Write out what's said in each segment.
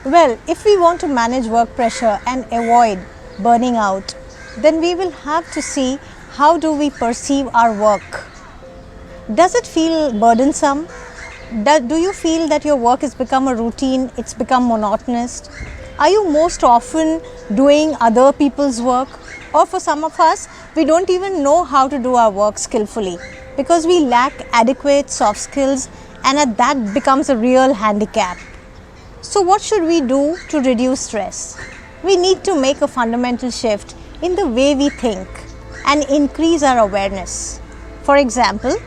Well, if we want to manage work pressure and avoid burning out, then we will have to see how do we perceive our work. Does it feel burdensome? Do you feel that your work has become a routine, it's become monotonous? Are you most often doing other people's work? Or for some of us, we don't even know how to do our work skillfully because we lack adequate soft skills, and that becomes a real handicap. So what should we do to reduce stress? We need to make a fundamental shift in the way we think and increase our awareness. For example,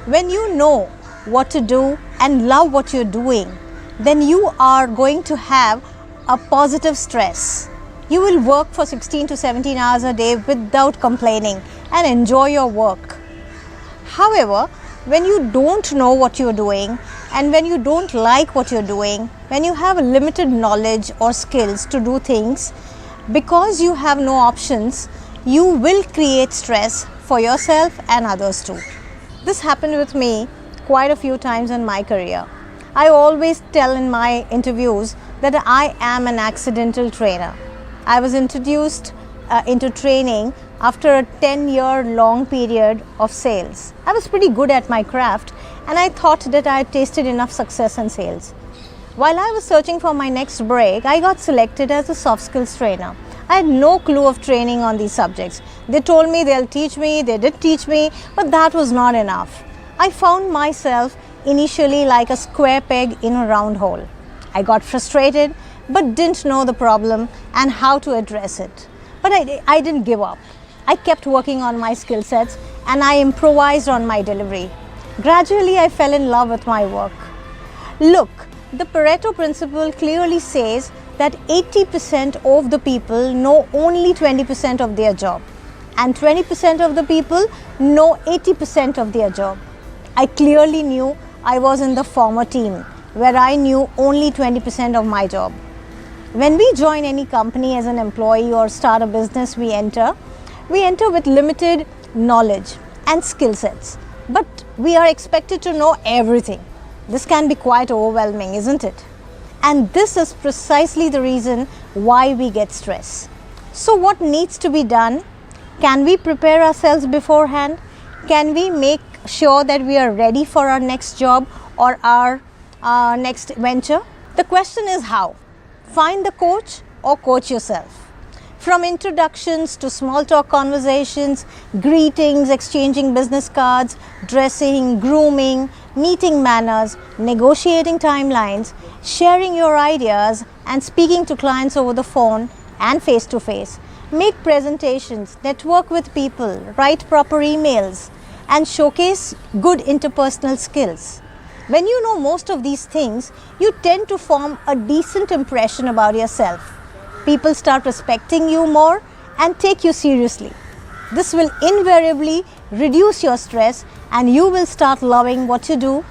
when you know what to do and love what you're doing, then you are going to have a positive stress. You will work for 16 to 17 hours a day without complaining and enjoy your work. However, when you don't know what you're doing and when you don't like what you're doing, when you have limited knowledge or skills to do things, because you have no options, you will create stress for yourself and others too. This happened with me quite a few times in my career. I always tell in my interviews that I am an accidental trainer. I was introduced into training after a 10-year long period of sales. I was pretty good at my craft and I thought that I had tasted enough success in sales. While I was searching for my next break, I got selected as a soft skills trainer. I had no clue of training on these subjects. They told me they'll teach me, they did teach me, but that was not enough. I found myself initially like a square peg in a round hole. I got frustrated but didn't know the problem and how to address it. But I didn't give up. I kept working on my skill sets and I improvised on my delivery. Gradually, I fell in love with my work. Look, the Pareto principle clearly says that 80% of the people know only 20% of their job and 20% of the people know 80% of their job. I clearly knew I was in the former team where I knew only 20% of my job. When we join any company as an employee or start a business, we enter with limited knowledge and skill sets, but we are expected to know everything. This can be quite overwhelming, isn't it? And this is precisely the reason why we get stress. So what needs to be done? Can we prepare ourselves beforehand? Can we make sure that we are ready for our next job or our next venture? The question is how. Find the coach or coach yourself. From introductions to small talk conversations, greetings, exchanging business cards, dressing, grooming, meeting manners, negotiating timelines, sharing your ideas and speaking to clients over the phone and face to face. Make presentations, network with people, write proper emails and showcase good interpersonal skills. When you know most of these things, you tend to form a decent impression about yourself. People start respecting you more and take you seriously. This will invariably reduce your stress and you will start loving what you do.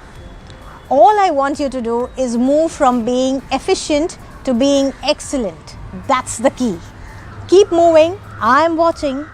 All I want you to do is move from being efficient to being excellent. That's the key. Keep moving. I am watching.